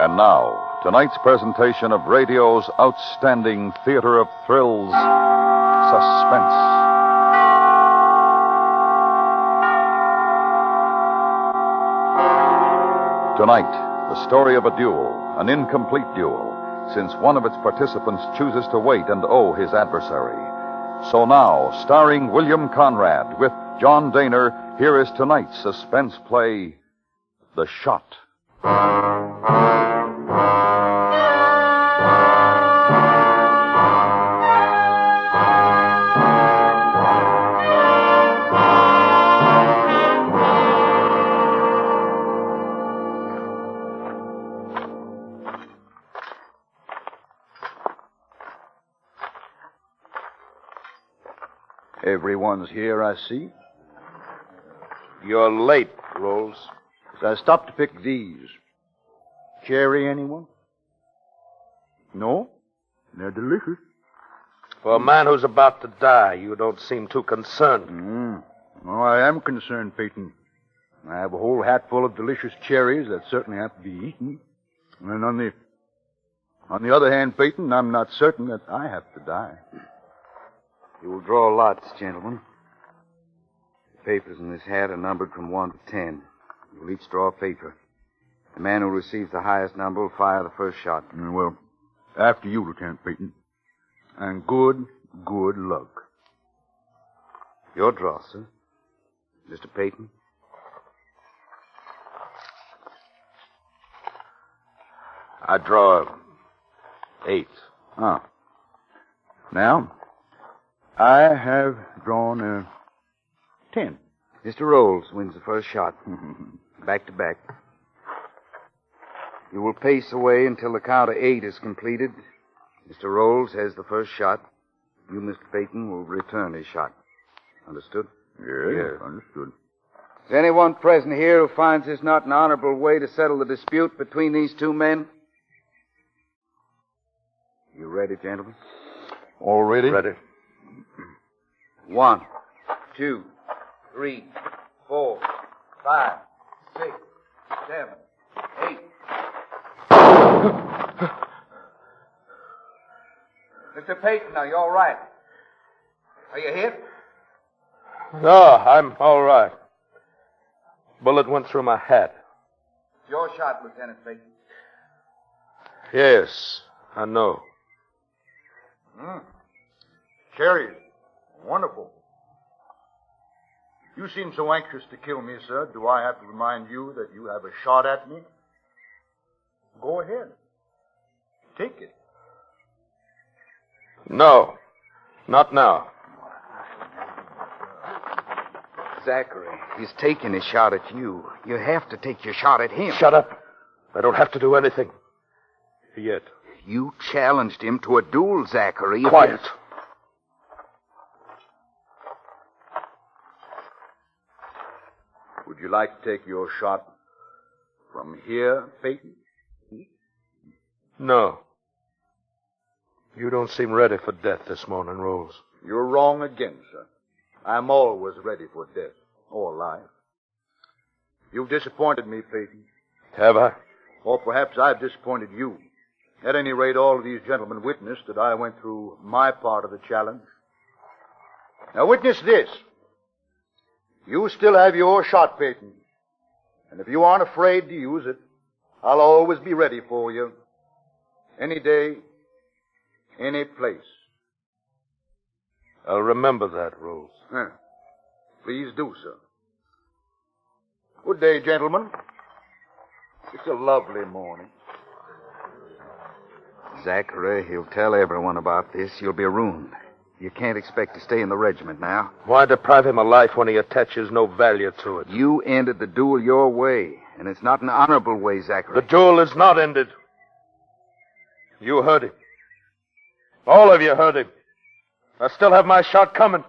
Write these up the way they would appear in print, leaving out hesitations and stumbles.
And now, tonight's presentation of radio's outstanding theater of thrills, Suspense. Tonight, the story of a duel, an incomplete duel, since one of its participants chooses to wait and owe his adversary. So now, starring William Conrad with John Daner, here is tonight's suspense play, The Shot. Everyone's here, I see. You're late, Rolls. So I stopped to pick these. Cherry, anyone? No? They're delicious. For a man who's about to die, you don't seem too concerned. Oh, I am concerned, Peyton. I have a whole hatful of delicious cherries that certainly have to be eaten. And on the other hand, Peyton, I'm not certain that I have to die. You will draw lots, gentlemen. The papers in this hat are numbered from 1 to 10. You will each draw a paper. The man who receives the highest number will fire the first shot. Well, after you, Lieutenant Peyton. And good luck. Your draw, sir. Mr. Peyton. I draw 8. Ah. Now, I have drawn 10. Mr. Rolls wins the first shot. Back to back. You will pace away until the count of 8 is completed. Mr. Rolls has the first shot. You, Mr. Peyton, will return his shot. Understood? Yes, understood. Is anyone present here who finds this not an honorable way to settle the dispute between these two men? You ready, gentlemen? All ready? Ready. 1, 2, 3, 4, 5, 6, 7, 8. Mr. Peyton, are you all right? Are you hit? No, I'm all right. Bullet went through my hat. It's your shot, Lieutenant Peyton. Yes, I know. Cherries. Wonderful. You seem so anxious to kill me, sir. Do I have to remind you that you have a shot at me? Go ahead. Take it. No, not now. Zachary, he's taking his shot at you. You have to take your shot at him. Shut up. I don't have to do anything. Yet. You challenged him to a duel, Zachary. Quiet. Would you like to take your shot from here, Peyton? No. You don't seem ready for death this morning, Rolls. You're wrong again, sir. I'm always ready for death or life. You've disappointed me, Peyton. Have I? Or perhaps I've disappointed you. At any rate, all of these gentlemen witnessed that I went through my part of the challenge. Now witness this. You still have your shot, Peyton. And if you aren't afraid to use it, I'll always be ready for you. Any day, any place. I'll remember that, Rolls. Please do, sir. Good day, gentlemen. It's a lovely morning. Zachary, he'll tell everyone about this. You'll be ruined. You can't expect to stay in the regiment now. Why deprive him of life when he attaches no value to it? You ended the duel your way, and it's not an honorable way, Zachary. The duel is not ended. You heard him. All of you heard him. I still have my shot coming.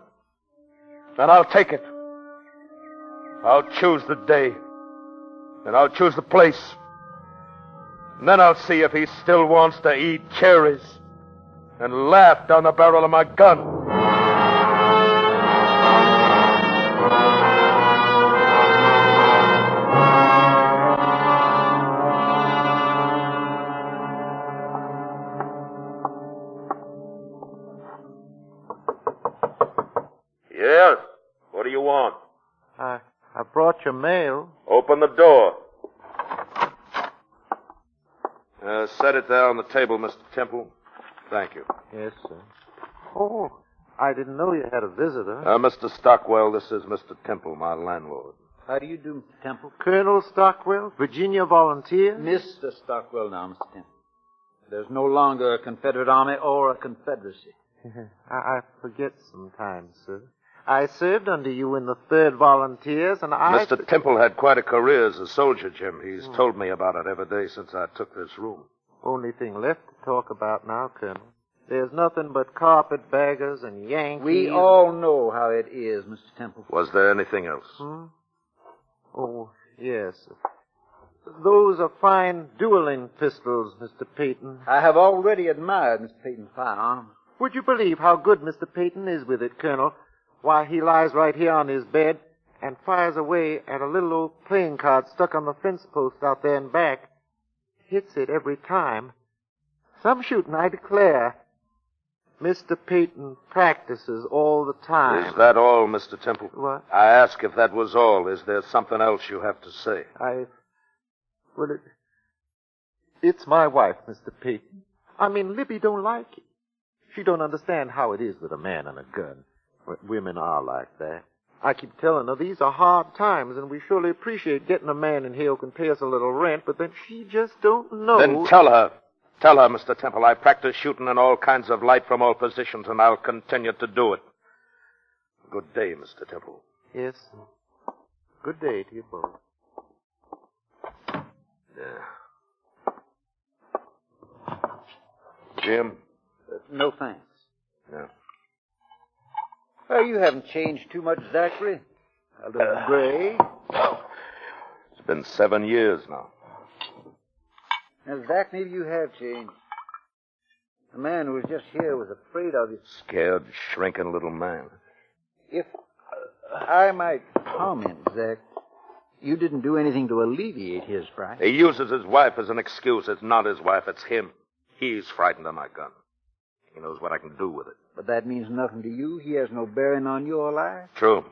And I'll take it. I'll choose the day. And I'll choose the place. And then I'll see if he still wants to eat cherries and laugh down the barrel of my gun. What do you want? I brought your mail. Open the door. Set it there on the table, Mr. Temple. Thank you. Yes, sir. Oh, I didn't know you had a visitor. Mr. Stockwell, this is Mr. Temple, my landlord. How do you do, Mr. Temple? Colonel Stockwell, Virginia volunteer? Mr. Stockwell now, Mr. Temple. There's no longer a Confederate Army or a Confederacy. I forget sometimes, sir. I served under you in the 3rd Volunteers, and Mr. Temple had quite a career as a soldier, Jim. He's told me about it every day since I took this room. Only thing left to talk about now, Colonel. There's nothing but carpetbaggers and Yankees. We all know how it is, Mr. Temple. Was there anything else? Oh, yes. Those are fine dueling pistols, Mr. Peyton. I have already admired Mr. Peyton's firearm. Would you believe how good Mr. Peyton is with it, Colonel? Why, he lies right here on his bed and fires away at a little old playing card stuck on the fence post out there in back. Hits it every time. Some shooting, I declare. Mr. Peyton practices all the time. Is that all, Mr. Temple? What? I ask if that was all. Is there something else you have to say? Well, it's my wife, Mr. Peyton. I mean, Libby don't like it. She don't understand how it is with a man and a gun. Women are like that. I keep telling her these are hard times, and we surely appreciate getting a man in here who can pay us a little rent, but then she just don't know. Then tell her. Tell her, Mr. Temple, I practice shooting in all kinds of light from all positions, and I'll continue to do it. Good day, Mr. Temple. Yes. Good day to you both. Yeah. Jim? No thanks. No. Well, you haven't changed too much, Zachary. A little gray. It's been 7 years now. Now, Zach, maybe you have changed. The man who was just here was afraid of you. Scared, shrinking little man. If I might comment, Zach, you didn't do anything to alleviate his fright. He uses his wife as an excuse. It's not his wife, it's him. He's frightened of my gun. He knows what I can do with it. But that means nothing to you. He has no bearing on your life. True.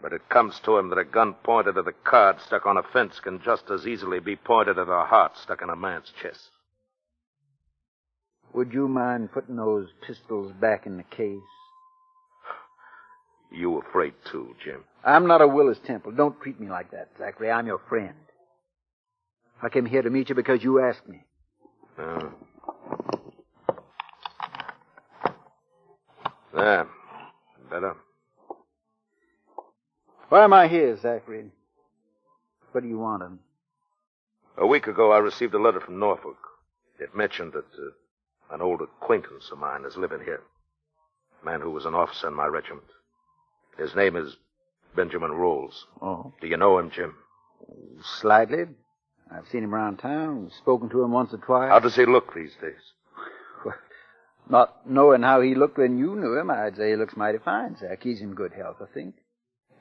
But it comes to him that a gun pointed at a card stuck on a fence can just as easily be pointed at a heart stuck in a man's chest. Would you mind putting those pistols back in the case? You afraid too, Jim? I'm not a Willis Temple. Don't treat me like that, Zachary. I'm your friend. I came here to meet you because you asked me. There. Better. Why am I here, Zachary? What do you want of me? A week ago, I received a letter from Norfolk. It mentioned that an old acquaintance of mine is living here. A man who was an officer in my regiment. His name is Benjamin Rolls. Oh. Do you know him, Jim? Slightly. I've seen him around town, spoken to him once or twice. How does he look these days? Not knowing how he looked when you knew him, I'd say he looks mighty fine, Zach. He's in good health, I think.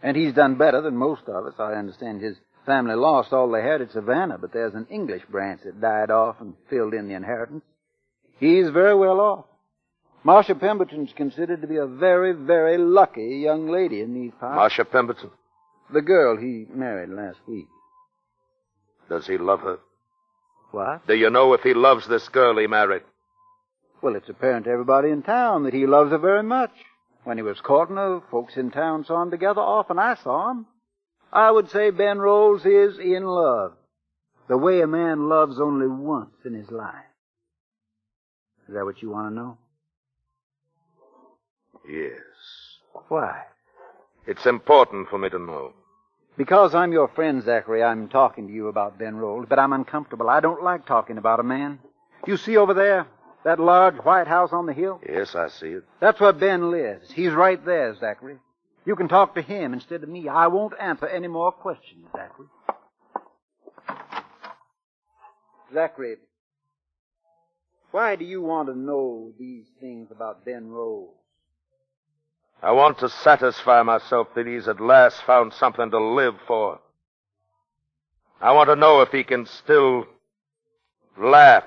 And he's done better than most of us. I understand his family lost all they had at Savannah, but there's an English branch that died off and filled in the inheritance. He's very well off. Marcia Pemberton's considered to be a very, very lucky young lady in these parts. Marcia Pemberton? The girl he married last week. Does he love her? What? Do you know if he loves this girl he married? Well, it's apparent to everybody in town that he loves her very much. When he was courting her, folks in town saw them together often. I saw him. I would say Ben Rolls is in love. The way a man loves only once in his life. Is that what you want to know? Yes. Why? It's important for me to know. Because I'm your friend, Zachary, I'm talking to you about Ben Rolls, but I'm uncomfortable. I don't like talking about a man. You see over there, that large white house on the hill? Yes, I see it. That's where Ben lives. He's right there, Zachary. You can talk to him instead of me. I won't answer any more questions, Zachary. Zachary, why do you want to know these things about Ben Rolls? I want to satisfy myself that he's at last found something to live for. I want to know if he can still laugh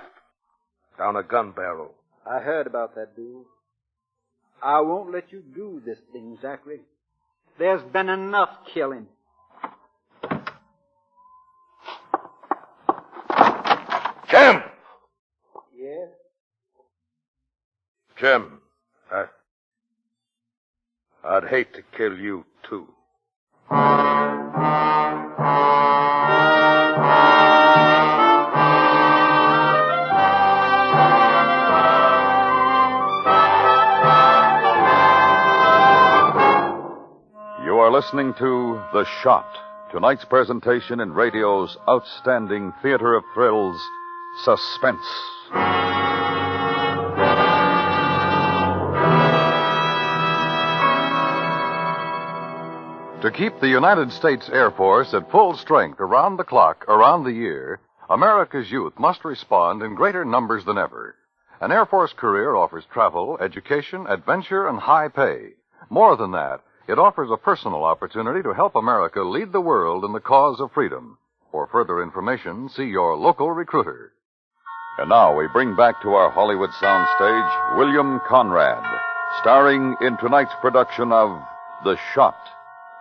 down a gun barrel. I heard about that dude. I won't let you do this thing, Zachary. There's been enough killing. Jim! Yes? Jim, I'd hate to kill you, too. You are listening to The Shot, tonight's presentation in radio's outstanding theater of thrills, Suspense. To keep the United States Air Force at full strength around the clock, around the year, America's youth must respond in greater numbers than ever. An Air Force career offers travel, education, adventure, and high pay. More than that, it offers a personal opportunity to help America lead the world in the cause of freedom. For further information, see your local recruiter. And now we bring back to our Hollywood soundstage William Conrad, starring in tonight's production of The Shot,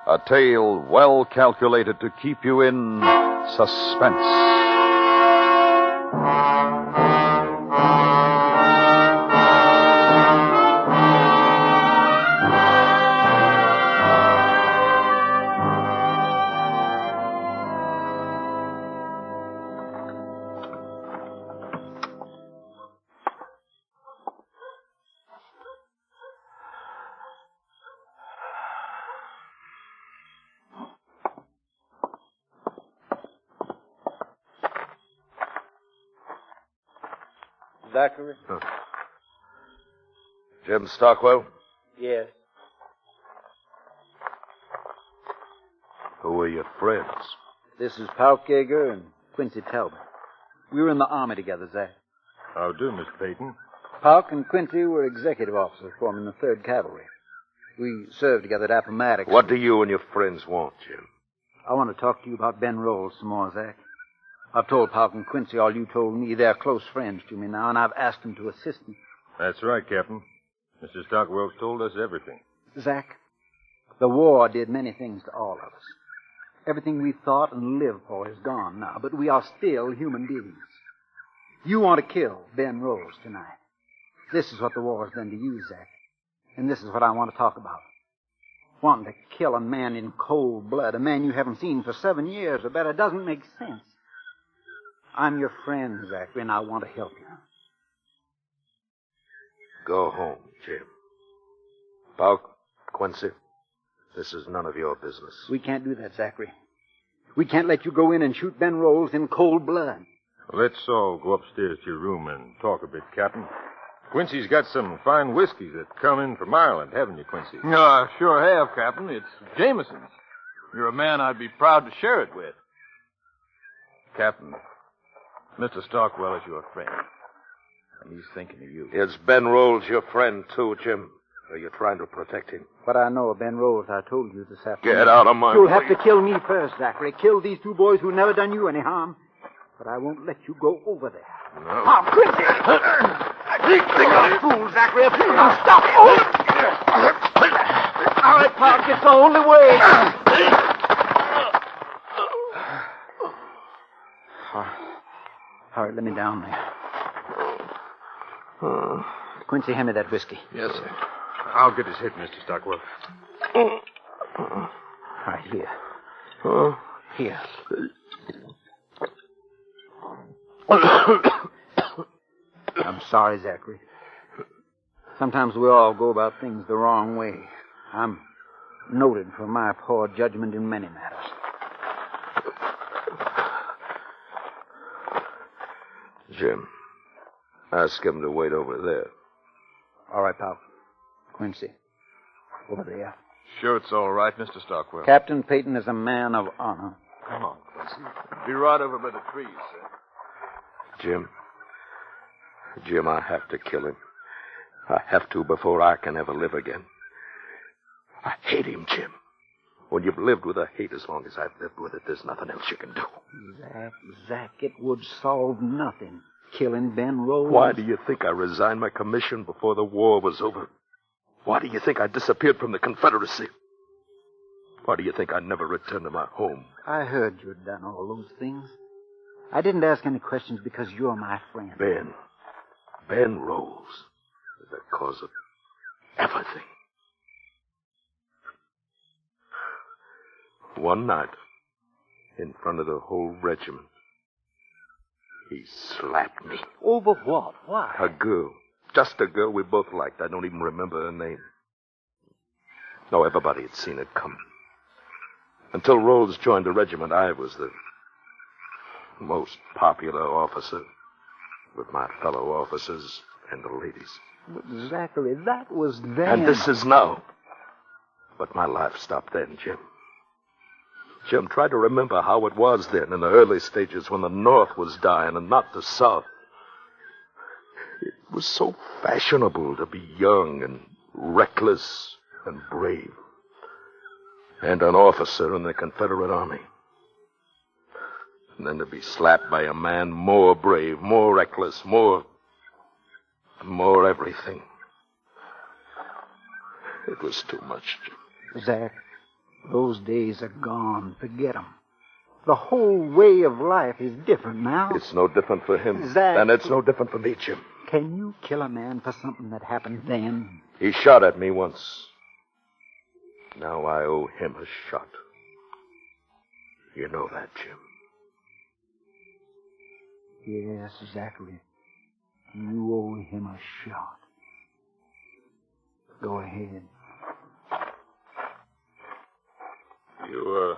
a tale well calculated to keep you in suspense. Zachary? Jim Stockwell? Yes. Who are your friends? This is Pauk Yeager and Quincy Talbot. We were in the Army together, Zach. How do, Mr. Peyton? Pauk and Quincy were executive officers forming the 3rd Cavalry. We served together at Appomattox. What do you and your friends want, Jim? I want to talk to you about Ben Rolls some more, Zach. I've told Pauk and Quincy all you told me. They're close friends to me now, and I've asked them to assist me. That's right, Captain. Mr. Stockwell's told us everything. Zach, the war did many things to all of us. Everything we thought and lived for is gone now, but we are still human beings. You want to kill Ben Rolls tonight. This is what the war has done to you, Zach. And this is what I want to talk about. Wanting to kill a man in cold blood, a man you haven't seen for 7 years or better, doesn't make sense. I'm your friend, Zachary, and I want to help you. Go home, Jim. Pauk, Quincy, this is none of your business. We can't do that, Zachary. We can't let you go in and shoot Ben Rolls in cold blood. Let's all go upstairs to your room and talk a bit, Captain. Quincy's got some fine whiskeys that come in from Ireland, haven't you, Quincy? I sure have, Captain. It's Jameson's. You're a man I'd be proud to share it with. Captain, Mr. Stockwell is your friend, and he's thinking of you. Is Ben Rolls your friend, too, Jim? Or are you trying to protect him? What I know of Ben Rolls, I told you this afternoon. Get out of my way. You'll have to kill me first, Zachary. Kill these 2 boys who never done you any harm. But I won't let you go over there. No. Oh, Quincy! You're a fool, Zachary. Now stop. All right, Park, it's the only way. All right, let me down there. Quincy, hand me that whiskey. Yes, sir. I'll get his hit, Mr. Stockwell. Right here. Here. I'm sorry, Zachary. Sometimes we all go about things the wrong way. I'm noted for my poor judgment in many matters. Jim, ask him to wait over there. All right, pal. Quincy, over there. Sure it's all right, Mr. Stockwell. Captain Peyton is a man of honor. Come on, Quincy. Be right over by the trees, sir. Jim, I have to kill him. I have to before I can ever live again. I hate him, Jim. When you've lived with a hate as long as I've lived with it, there's nothing else you can do. Zach, it would solve nothing. Killing Ben Rolls. Why do you think I resigned my commission before the war was over? Why do you think I disappeared from the Confederacy? Why do you think I never returned to my home? I heard you'd done all those things. I didn't ask any questions because you're my friend. Ben Rose is the cause of everything. One night, in front of the whole regiment, he slapped me. Over what? Why? A girl. Just a girl we both liked. I don't even remember her name. No, everybody had seen it coming. Until Rolls joined the regiment, I was the most popular officer with my fellow officers and the ladies. But Zachary, that was then. And this is now. But my life stopped then, Jim. Jim, try to remember how it was then in the early stages when the North was dying and not the South. It was so fashionable to be young and reckless and brave. And an officer in the Confederate Army. And then to be slapped by a man more brave, more reckless, more everything. It was too much, Jim. Zach, those days are gone. Forget them. The whole way of life is different now. It's no different for him. Zach. And it's no different for me, Jim. Can you kill a man for something that happened then? He shot at me once. Now I owe him a shot. You know that, Jim. Yes, Zachary. You owe him a shot. Go ahead. You,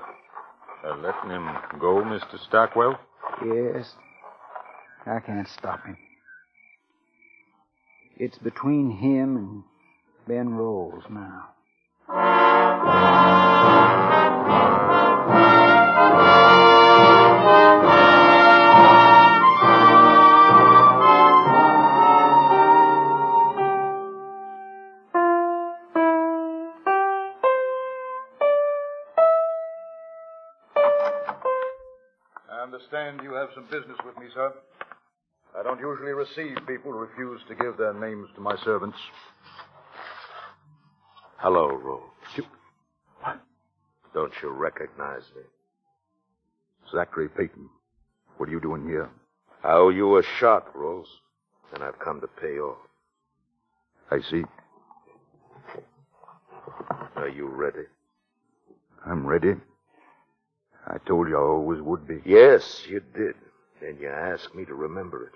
letting him go, Mr. Stockwell? Yes. I can't stop him. It's between him and Ben Rolls now. I understand you have some business with me, sir. I don't usually receive people who refuse to give their names to my servants. Hello, Rolls. What? Don't you recognize me? Zachary Payton. What are you doing here? I owe you a shot, Rolls. And I've come to pay off. I see. Are you ready? I'm ready. I told you I always would be. Yes, you did. And you asked me to remember it.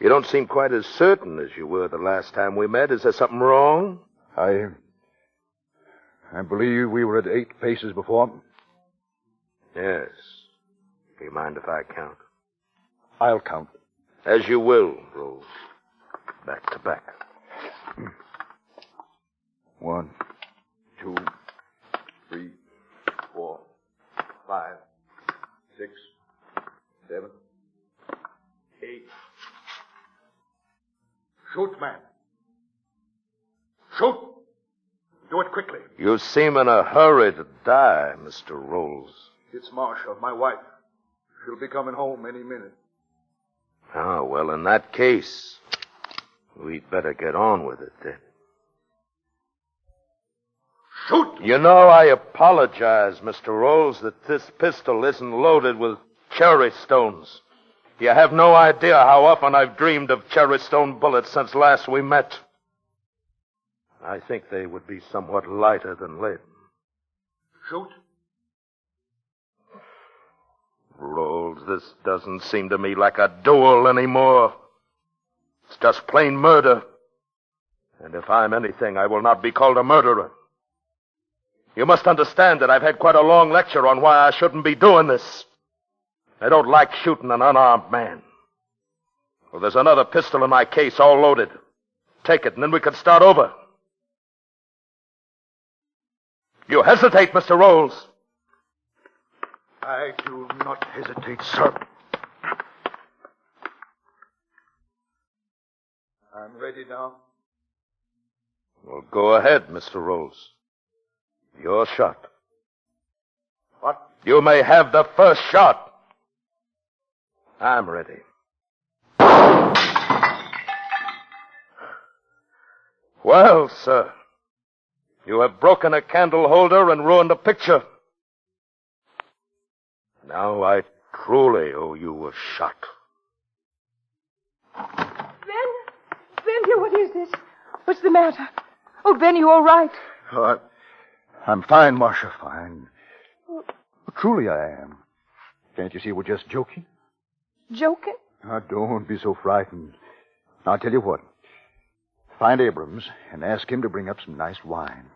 You don't seem quite as certain as you were the last time we met. Is there something wrong? I believe we were at 8 paces before. Yes. Do you mind if I count? I'll count. As you will, Rose. Back to back. 1, 2, 3, 4, 5, 6, 7, 8. Shoot, man. Shoot! Do it quickly. You seem in a hurry to die, Mr. Rolls. It's Marcia, my wife. She'll be coming home any minute. Oh, well, in that case, we'd better get on with it then. Shoot! You know, I apologize, Mr. Rolls, that this pistol isn't loaded with cherry stones. You have no idea how often I've dreamed of cherry stone bullets since last we met. I think they would be somewhat lighter than lead. Shoot! Rolls, this doesn't seem to me like a duel anymore. It's just plain murder. And if I'm anything, I will not be called a murderer. You must understand that I've had quite a long lecture on why I shouldn't be doing this. I don't like shooting an unarmed man. Well, there's another pistol in my case, all loaded. Take it, and then we can start over. You hesitate, Mr. Rolls. I do not hesitate, sir. I'm ready now. Well, go ahead, Mr. Rolls. Your shot. What? You may have the first shot. I'm ready. Well, sir, You have broken a candle holder and ruined a picture. Now I truly owe you a shot. Ben, dear, what is this? What's the matter? Oh, Ben, you all right? Oh, I'm fine, Marcia, fine. Truly I am. Can't you see we're just joking? Joking? Now, don't be so frightened. Now, I'll tell you what. Find Abrams and ask him to bring up some nice wine.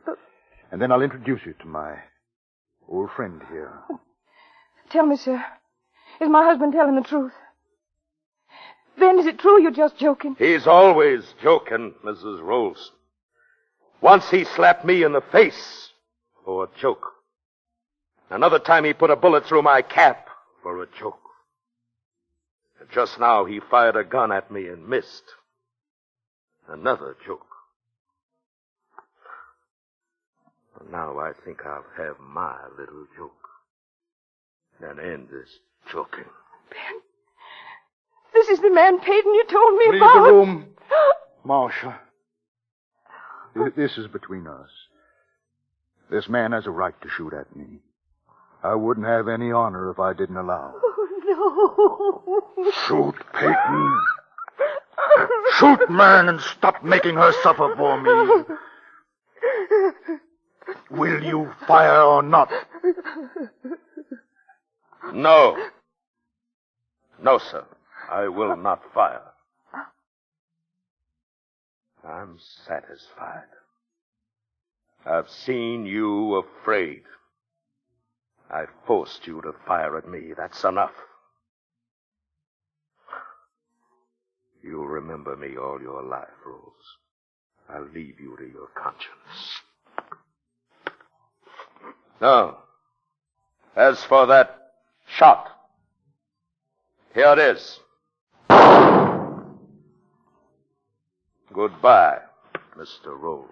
And then I'll introduce you to my old friend here. Tell me, sir. Is my husband telling the truth? Ben, is it true you're just joking? He's always joking, Mrs. Rolls. Once he slapped me in the face for a joke. Another time he put a bullet through my cap for a joke. And just now he fired a gun at me and missed. Another joke. But now I think I'll have my little joke. And end this joking. Ben, this is the man Peyton you told me Leave about. the room, Marcia. This is between us. This man has a right to shoot at me. I wouldn't have any honor if I didn't allow. Oh, no. Shoot, Peyton. Shoot, man, and stop making her suffer for me. Will you fire or not? No. No, sir. I will not fire. I'm satisfied. I've seen you afraid. I forced you to fire at me. That's enough. You'll remember me all your life, Rose. I'll leave you to your conscience. Now, as for that shot, here it is. Goodbye, Mr. Rolls.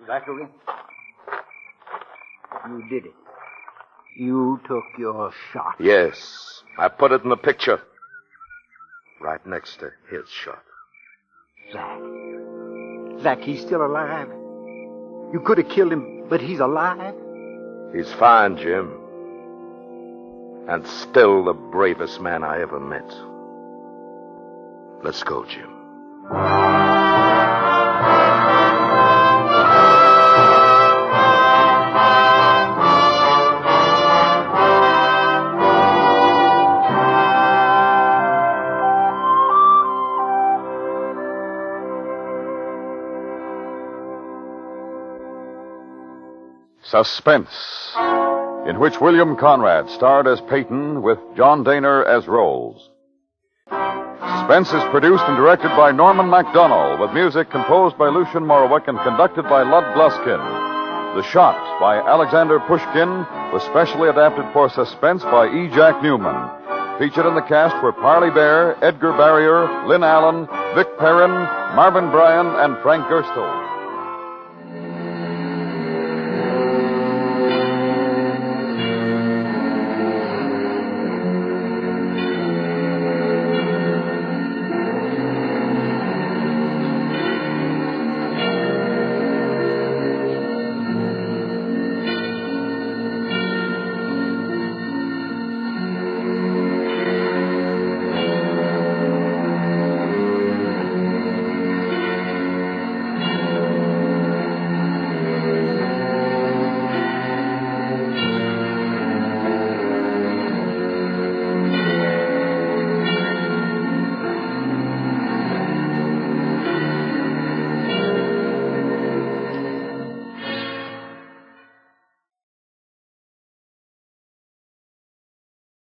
Zachary, you did it. You took your shot. Yes, I put it in the picture. Right next to his shot. Zach, he's still alive. You could have killed him, but he's alive. He's fine, Jim. And still the bravest man I ever met. Let's go, Jim. Suspense, in which William Conrad starred as Peyton with John Daner as Rolls. Suspense is produced and directed by Norman MacDonnell, with music composed by Lucien Morawick and conducted by Lud Gluskin. The Shot by Alexander Pushkin was specially adapted for Suspense by E. Jack Newman. Featured in the cast were Parley Bear, Edgar Barrier, Lynn Allen, Vic Perrin, Marvin Bryan, and Frank Gerstl.